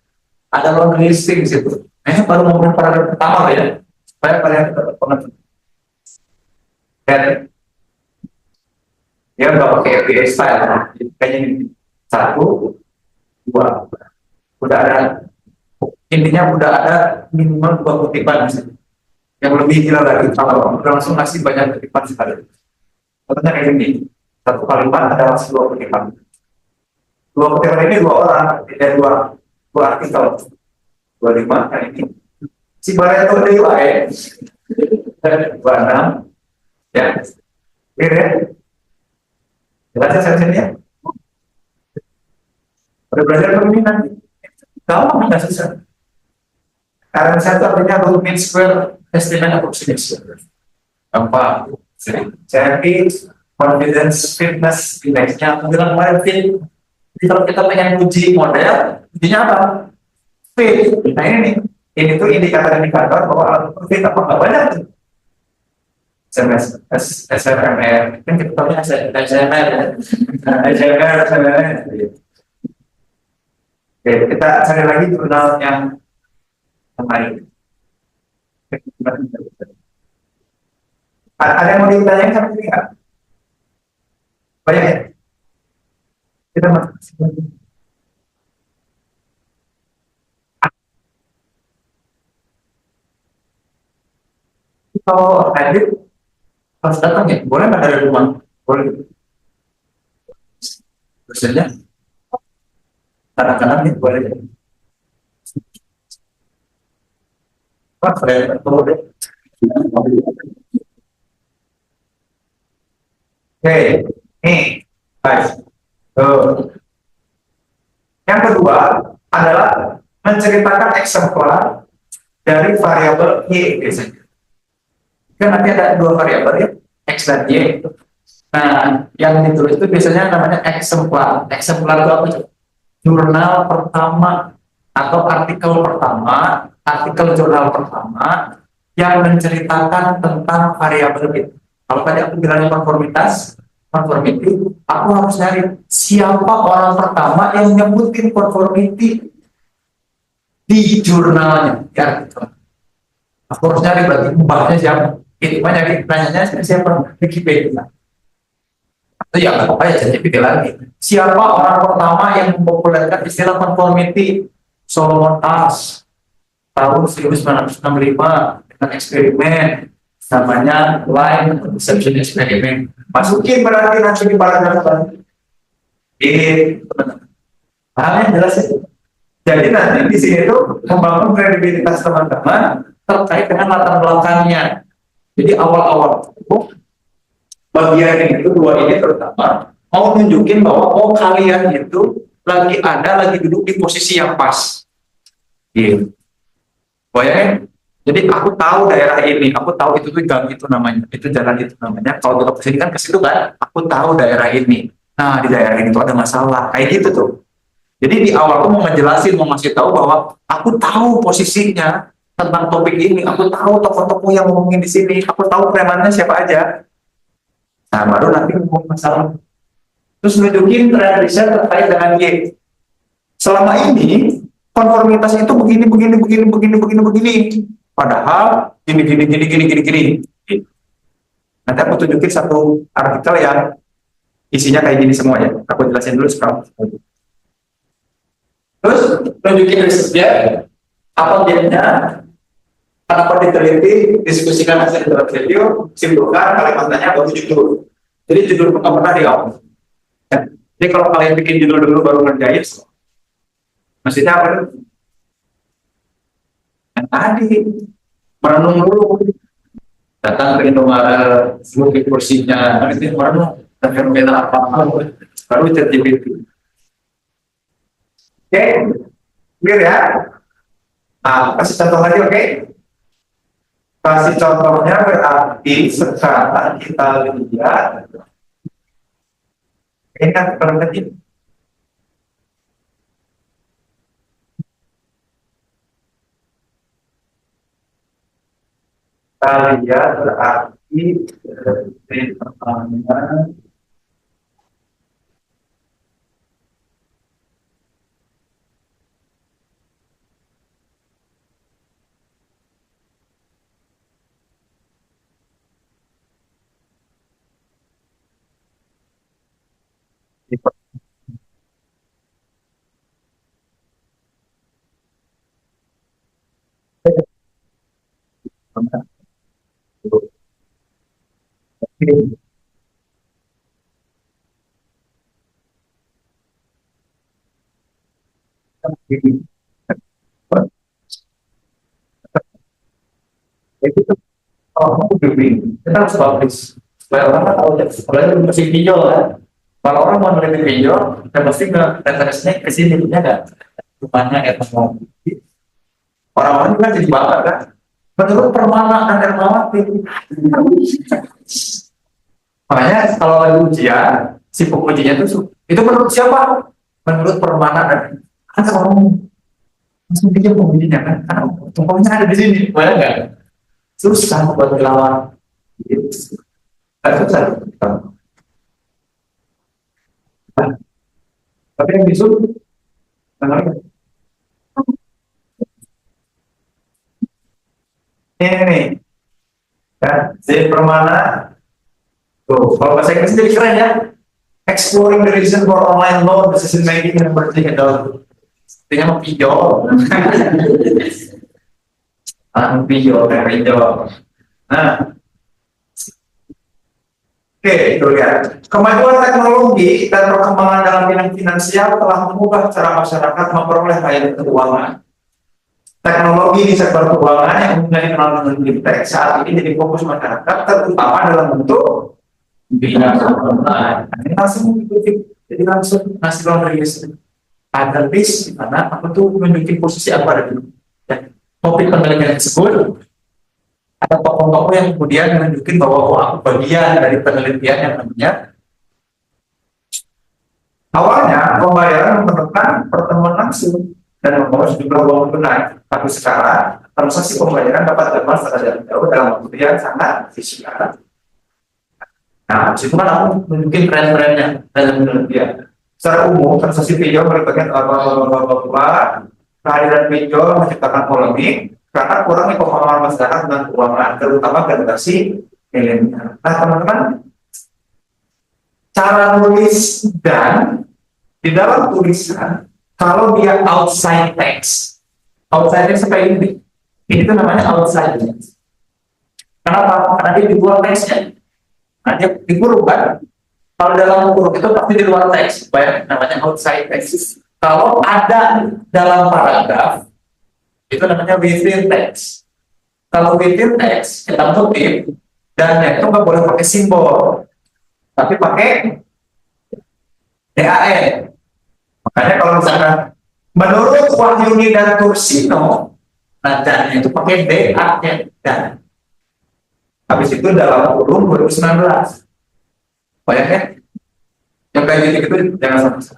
Ada loneliness di situ. Nah, ini baru ngomongin paragraf pertama ya. Supaya kalian dapat pengertian. Dan dia nggak pakai APA style, kayaknya ini 1, 2. Udah ada, intinya udah ada minimal 2 kutipan yang lebih gila lagi kalau udah langsung ngasih banyak kutipan sekali. Contohnya kayak gini, 1 kalimat ada langsung 2 kutipan. 2 kutipan ini 2 orang, tidak 2 artikel. 25 kan ini. Si Barreto Dewa 26 ya, clear ya? Jelas ya sensinya? Udah belajar begini nanti? Gampang nggak susah? Karena saya artinya root mean square estimate approximation. Gampang. CFP, confidence fitness index-nya. Aku bilang kemarin fit. Jadi kalau kita pengen uji model, ujinya apa? Fit. Nah ini tuh indikator-indikator bahwa alat ukur fit apa nggak banyak tuh. SMR, kan kita tahu SMR ya. SMR. Oke, kita cari lagi jurnal yang lain. Ada yang mau ditanyain sama ini nggak? Banyak ya? Kita masuk. Kalau hadir harus datang ya, boleh nggak dari rumah? Boleh. Dosennya kadang-kadang ya boleh. Pak, saya boleh. Oke, nih, guys. Yang kedua adalah menceritakan eksemplar dari variabel Y biasanya. Kan nanti ada 2 variabel ya, X dan Y. Nah, yang ditulis itu biasanya namanya eksemplar. Eksemplar itu apa? Jurnal pertama atau artikel pertama, artikel jurnal pertama yang menceritakan tentang variabel itu. Kalau tadi aku bilangnya conformity, aku harus nyari siapa orang pertama yang nyebutin conformity di jurnalnya. Ya, aku harus nyari berarti mbaknya siapa. Itu banyak nanya siapa Wikipedia. Atau ya nggak apa-apa ya jadi pikir lagi. Siapa orang pertama yang mempopulerkan istilah conformity? Solomon Asch tahun 1965 dengan eksperimen namanya line perception experiment. Masukin berarti nanti di paragraf tadi. Pahamnya jelas ya. Jadi nanti di sini tuh membangun kredibilitas teman-teman terkait dengan latar belakangnya. Jadi awal-awal bagian ini itu 2 ini terutama mau nunjukin bahwa kalian itu lagi duduk di posisi yang pas. Gitu. Bayangin Jadi aku tahu daerah ini, aku tahu itu tuh gang itu namanya, itu jalan itu namanya. Kalau kita kesini kan ke situ kan, aku tahu daerah ini. Nah di daerah ini tuh ada masalah, kayak gitu tuh. Jadi di awal aku mau ngejelasin, mau ngasih tahu bahwa aku tahu posisinya tentang topik ini, aku tahu tokoh-tokoh yang ngomongin di sini, aku tahu premannya siapa aja. Nah baru nanti ngomong masalah. Terus nunjukin tren riset terkait dengan Y. Selama ini konformitas itu begini, begini, begini, begini, begini, begini. Padahal gini, gini, gini, gini, gini, gini. Nanti aku tunjukin satu artikel yang isinya kayak gini semuanya. Aku jelasin dulu sekarang. Terus tunjukin risetnya, apa dianya, kenapa diteliti, diskusikan hasil dalam video, simpulkan kalimatnya baru judul. Jadi judul pertama di awal. Ya. Jadi kalau kalian bikin judul dulu baru ngerjain, maksudnya apa? Yang tadi merenung dulu, datang ke Indomaret, bukti kursinya, nanti merenung, dan fenomena apa, baru ChatGPT. Oke, clear ya? Nah, kasih contoh lagi, oke? Kasih contohnya berarti sekarang kita lihat ini kan kalau tadi kita lihat berarti pertanyaan itu kalau mau bimbing kita harus publish supaya orang kan tahu ya supaya itu masih video kan kalau orang mau neliti video kita pasti ke referensinya ke sini ya kan rupanya etnologi orang-orang juga jadi bangga kan menurut Permana dan Ermawati makanya kalau lagi ujian si pengujinya itu menurut siapa menurut Permana dan kan orang langsung pikir pengujinya kan karena tokohnya ada di sini boleh nggak susah buat ngelawan susah tapi yang bisu ini nih kan Z Permana tuh kalau bahasa Inggris jadi keren ya exploring the reason for online loan decision making and emerging adult artinya mau pinjol pinjol. Nah, oke, itu lihat. Kemajuan teknologi dan perkembangan dalam bidang finansial telah mengubah cara masyarakat memperoleh layanan keuangan. Teknologi di sektor keuangan yang umumnya dikenal dengan fintech saat ini jadi fokus masyarakat, terutama dalam bentuk pinjaman online. Ini langsung jadi langsung ngasih laundry ada list di mana aku tuh menunjukin posisi apa dulu. Topik penelitian tersebut ada tokoh-tokoh yang kemudian menunjukkan bahwa aku bagian dari penelitian yang namanya awalnya pembayaran memerlukan pertemuan langsung dan membawa sejumlah uang tunai tapi sekarang transaksi pembayaran dapat dilakukan secara jarak jauh dalam waktu yang sangat efisien. Nah, disitu kan aku menunjukkan tren-trennya dalam penelitian. Secara umum transaksi pinjol merupakan kehadiran pinjol menciptakan polemik karena kurangnya pemahaman masyarakat tentang keuangan, terutama generasi milenial. Nah, teman-teman, cara nulis dan di dalam tulisan, kalau dia outside text seperti ini tuh namanya outside text. Kenapa? Karena dia di luar teksnya. Nah, dia dikurung kan? Kalau dalam kurung itu pasti di luar teks, namanya outside text. Kalau ada dalam paragraf, itu namanya within text. Kalau within text, kita kutip, dan itu nggak boleh pakai simbol, tapi pakai DAN. Makanya kalau misalkan, menurut Wahyuni dan Tursino, Nah, dan itu pakai DA-nya dan. Habis itu dalam kurun 2019. Banyak ya? Yang kayak gitu-gitu jangan sampai.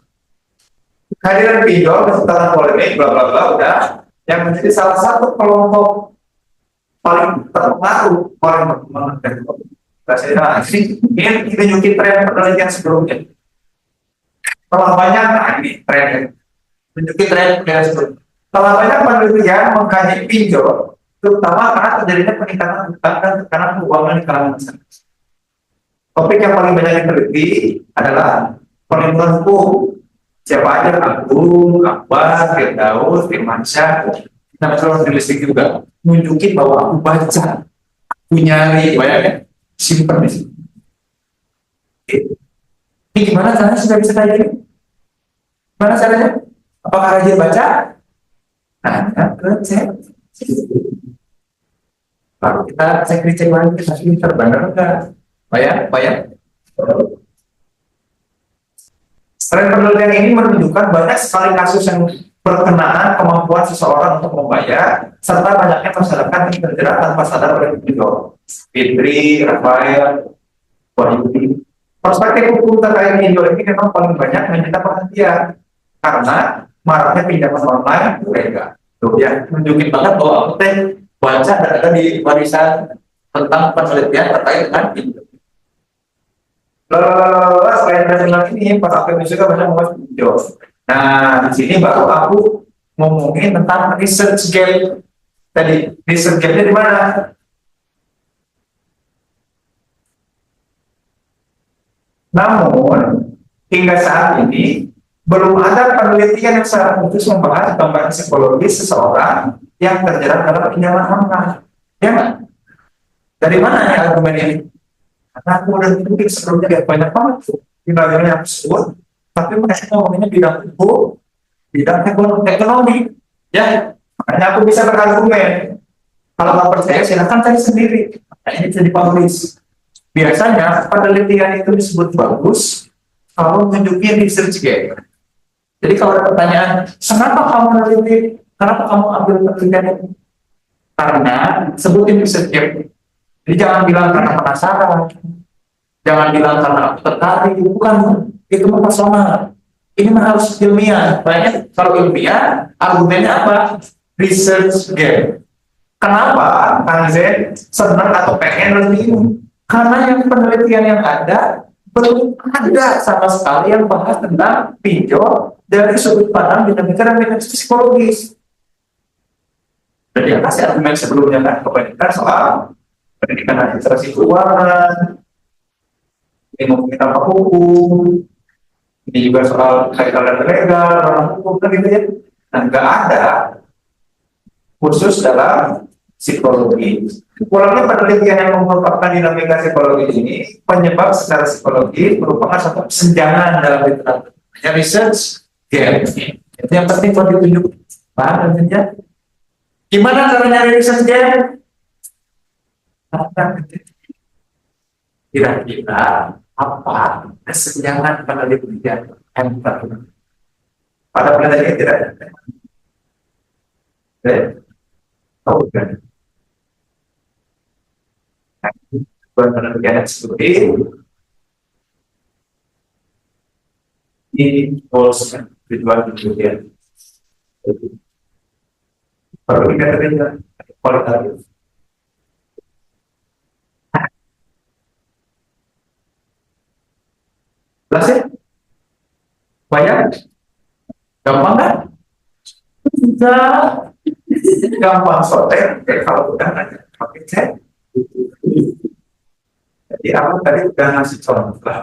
Kehadiran pinjol, kesetaraan polemik, bla bla bla udah yang menjadi salah satu kelompok paling terpengaruh paling berkembang dari ini tunjukin tren penelitian sebelumnya. Kalau banyak, nah ini tren tunjukin tren penelitian sebelumnya. Kalau banyak penelitian mengkaji pinjol, terutama karena terjadinya peningkatan utang dan tekanan keuangan di kalangan masyarakat. Topik yang paling banyak diteliti adalah perlindungan hukum. Siapa aja, Agung, Abbas, Firdaus, Firmansyah, kita harus rilistik juga. Nunjukin bahwa aku baca, aku nyari, banyak simpen di sini. Ini gimana caranya sudah bisa kayak gini? Gimana caranya? Apakah rajin baca? Nah, cek. Lalu kita cek lagi, kita pinter, benar enggak? Bayar. Tren penelitian ini menunjukkan banyak sekali kasus yang berkenaan kemampuan seseorang untuk membayar, serta banyaknya masyarakat yang terjerat tanpa sadar oleh pinjol. Fitri, Rafael, Wahyudi. Perspektif hukum terkait pinjol ini memang paling banyak menyita perhatian karena maraknya pinjaman online ilegal. Tuh ya, menunjukkan banget bahwa aku baca dan ada di warisan tentang penelitian terkait dengan pinjol. Selain nasional ini, pas aku juga banyak membahas pinjol. Nah, di sini baru aku ngomongin tentang research gap. Tadi research gapnya di mana? Namun hingga saat ini belum ada penelitian yang secara khusus membahas gambaran psikologis seseorang yang terjerat dalam pinjaman online. Ya nggak? Dari mana ya argumen ini? Karena aku udah mungkin sebelumnya lihat banyak banget di bagian yang tersebut, tapi mereka ngomongnya bidang hukum, bidang ekonomi, ya. Makanya aku bisa berargumen. Kalau nggak percaya silahkan cari sendiri. Ini bisa dipublish. Biasanya penelitian itu disebut bagus kalau menunjukkan research gap. Jadi kalau ada pertanyaan, kenapa kamu meneliti, kenapa kamu ambil penelitian ini? Karena sebutin research gap. Jadi jangan bilang karena penasaran, jangan bilang karena aku tertarik, bukan, itu personal. Ini harus ilmiah. Banyak kalau ilmiah, argumennya apa? Research gap. Kenapa Kang Z senang atau pengen lebih ini? Karena yang penelitian yang ada belum ada sama sekali yang bahas tentang pinjol dari sudut pandang dinamika dan mekanisme psikologis. Jadi yang kasih argumen sebelumnya kan kebanyakan soal pendidikan administrasi keuangan, ini ngomongin apa hukum, ini juga soal legal dan ilegal, ranah hukum kan gitu ya. Nah, nggak ada khusus dalam psikologi. Pulangnya penelitian yang mengungkapkan dinamika psikologi ini, penyebab secara psikologi merupakan satu kesenjangan dalam literatur. Hanya research gap. Itu yang penting kalau ditunjuk. Paham tentunya? Gimana cara nyari research gap? Kira-kira apa kesenjangan penelitian MPR? Pada penelitian tidak ada. Tahu kan? Penelitian seperti ini goalsnya tujuan penelitian. Kalau kita terlihat kualitatif. Jelas ya? Banyak? Gampang kan? Tidak. Gampang soalnya kalau udah nanya pakai chat. Jadi aku tadi udah ngasih contoh.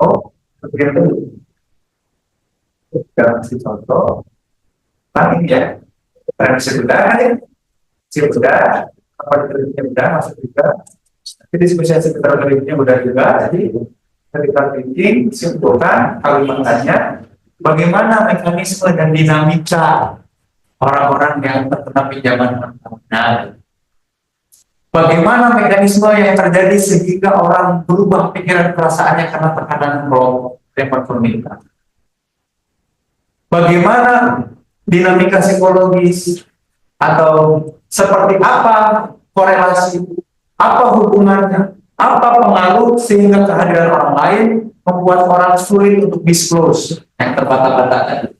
Oh, begitu. Udah ngasih contoh. Paling ya. Sudah ya. Sudah. Apa itu udah masuk juga. Jadi diskusi sekitar berikutnya udah juga. Jadi ketika bikin simpulkan kalimatnya bagaimana mekanisme dan dinamika orang-orang yang terkena pinjaman online. Bagaimana mekanisme yang terjadi sehingga orang berubah pikiran perasaannya karena tekanan kelompok yang permintaan. Bagaimana dinamika psikologis Atau seperti apa korelasi, apa hubungannya, apa pengaruh sehingga kehadiran orang lain membuat orang sulit untuk disclose yang terbata-bata.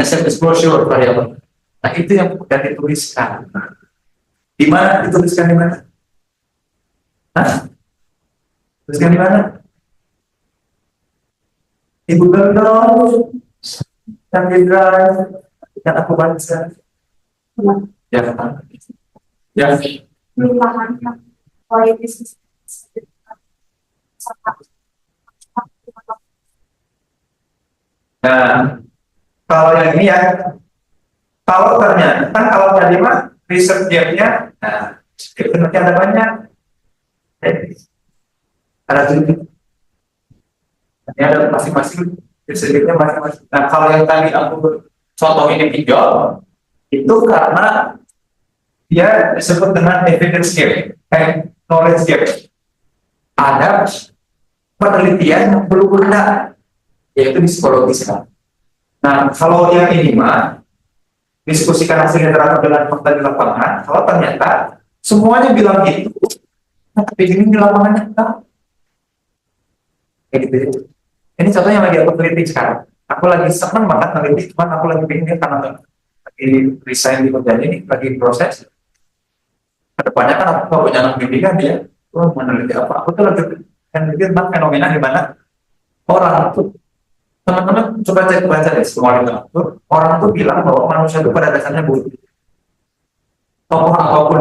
Self disclosure variable. Nah itu yang sudah dituliskan. Di mana dituliskan di mana? Hah? Tuliskan di mana? Di Google dong. Dan di Drive yang aku baca. Ya, ya. Nah, kalau yang ini ya, kalau ternyata kan kalau tadi mah research gapnya, nah, sebenarnya ada banyak. Ada tujuh. Ini ada masing-masing research gapnya masing-masing. Nah, kalau yang tadi aku contoh ini pinjol, itu karena dia disebut dengan evidence gap, knowledge gap. Ada penelitian yang belum ada, yaitu di psikologis kan. Nah, kalau yang ini mah diskusikan hasilnya terakhir dengan fakta di lapangan, kalau ternyata semuanya bilang gitu, tapi ini di lapangannya enggak. Kayak gitu. Ini contohnya yang lagi aku teliti sekarang. Aku lagi seneng banget teliti, cuman aku lagi pengen karena lagi resign di kerjaan ini, lagi proses. Kedepannya kan aku punya anak bimbingan dia, meneliti apa? Aku tuh lagi meneliti tentang fenomena di mana orang tuh, teman-teman coba cek baca deh semua literatur, orang tuh bilang bahwa manusia itu pada dasarnya buruk. Tokoh apapun,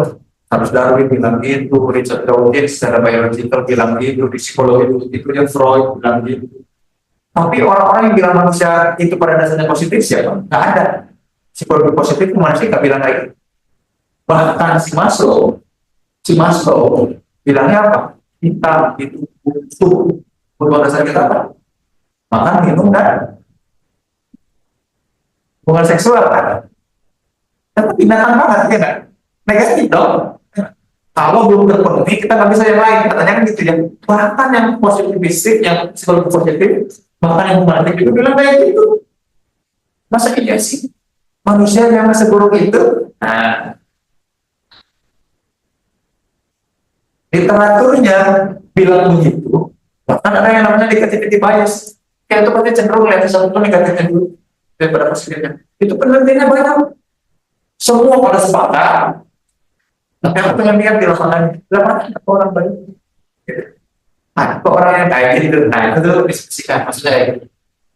harus Darwin bilang gitu, Richard Dawkins secara biological bilang gitu, di psikologi itu yang Freud bilang gitu. Tapi orang-orang yang bilang manusia itu pada dasarnya positif siapa? Nggak ada. Psikologi positif itu manusia nggak bilang kayak gitu. Bahkan si Maslow bilangnya apa? Kita itu butuh pada dasar kita apa? Makan, minum, dan hubungan seksual kan? Tapi binatang banget ya kan? Negatif dong. Kalau belum terpenuhi kita nggak bisa yang lain. Katanya kan gitu ya. Bahkan yang positivistik, yang psikologi positif, bahkan yang humanistik itu bilang kayak gitu. Masa iya sih? Manusia yang seburuk itu? Nah, literaturnya bilang begitu. Bahkan ada yang namanya negativity bias. Kayak itu pasti cenderung lihat sesuatu negatifnya dulu daripada positifnya. Itu penelitiannya banyak. Semua pada sepakat. Tapi aku pengen lihat di lapangan ada orang baik. Ada orang yang kayak gitu. Nah itu tuh diskusikan maksudnya gitu.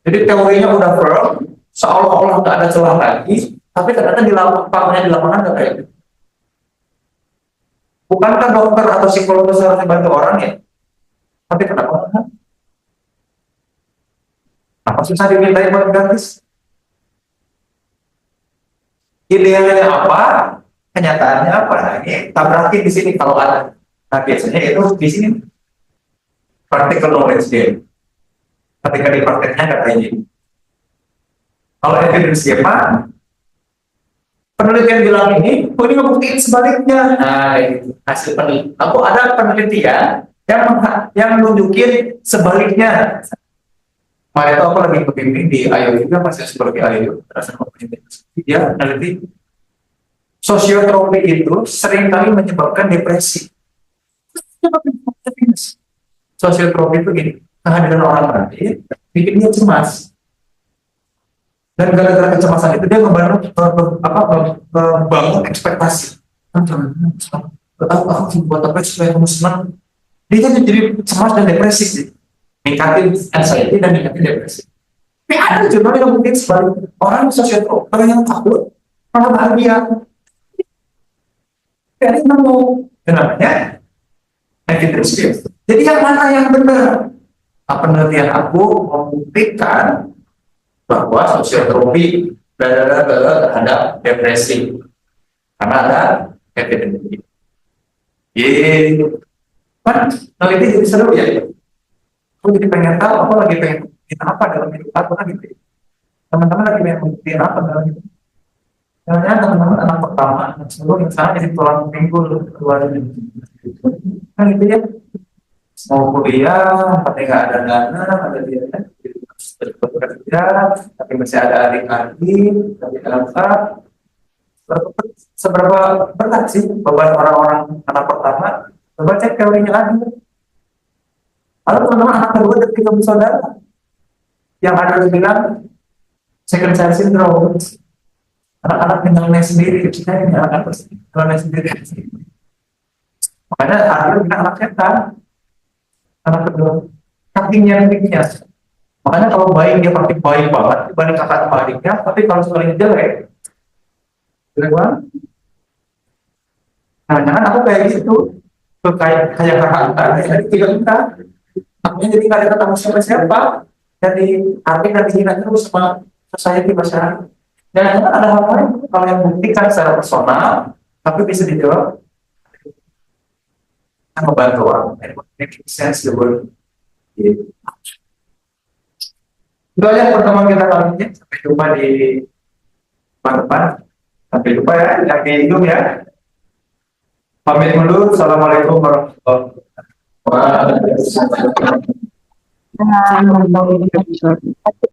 Jadi teorinya udah firm, seolah-olah nggak ada celah lagi, tapi ternyata di lapangan nggak kayak gitu. Bukankah dokter atau psikolog harusnya bantu orang ya? Tapi kenapa? Apa susah dimintain buat gratis? Idealnya apa? Kenyataannya apa? Nah, ini tabrakin di sini kalau ada. Nah, biasanya itu di sini practical knowledge dia. Ketika di prakteknya ada kayak gini. Kalau evidence dia penelitian bilang ini ngebuktiin sebaliknya. Nah, itu hasil penelitian. Aku ada penelitian yang nunjukin sebaliknya. Kemarin itu aku lagi berbimbing di IO juga, masih seperti IO, rasa dia meneliti sosiotropi itu seringkali menyebabkan depresi. Sosiotropi itu gini, kehadiran orang lain bikin dia cemas. Dan gara-gara kecemasan itu dia membangun ekspektasi. Aku buat apa supaya kamu senang? Dia jadi cemas dan depresi sih. Ningkatin anxiety dan ningkatin depresi. Tapi ada jurnal yang mungkin sebaliknya. Orang sosiotrop, orang yang takut, orang bahagia. Jadi nemu, namanya evidence based. Jadi yang mana yang benar? Penelitian aku membuktikan bahwa sosiotropi terhadap depresi karena ada evidence. Kan peneliti jadi seru ya. Aku jadi pengen tahu, aku lagi pengen buktiin apa dalam hidup aku kan gitu. Teman-teman lagi pengen buktiin apa dalam hidup. Jangan teman-teman anak pertama, anak sebelum yang sana jadi tulang pinggul keluar kan gitu ya. Mau kuliah, tapi nggak ada dana, ada dia kan, bekerja, tapi masih ada adik-adik, tapi apa? Seberapa berat sih beban orang-orang anak pertama? Coba cek teorinya lagi. Lalu teman-teman anak kedua dan ketiga bersaudara yang ada yang bilang second child syndrome, anak-anak mentalnya sendiri, kita ini anak-anak mentalnya sendiri. Makanya akhirnya bilang anak setan, anak kedua, saking nyempiknya. Makanya kalau baik dia pasti baik banget dibanding kakak adiknya, tapi kalau sebaliknya jelek, jelek banget. Nah, jangan aku kayak gitu, tuh kayak kayak kakak tadi, jadi tidak kita, makanya jadi nggak ada ketemu siapa-siapa, jadi arti dan dihina terus sama society masyarakat. Dan ada hal lain kalau yang buktikan secara personal, tapi bisa dijawab, kan membantu orang, make sense the word. Gitu. Itu aja pertemuan kita kali ini. Sampai jumpa di depan. Sampai jumpa ya, lagi hidup ya. Pamit dulu. Assalamualaikum warahmatullahi wabarakatuh.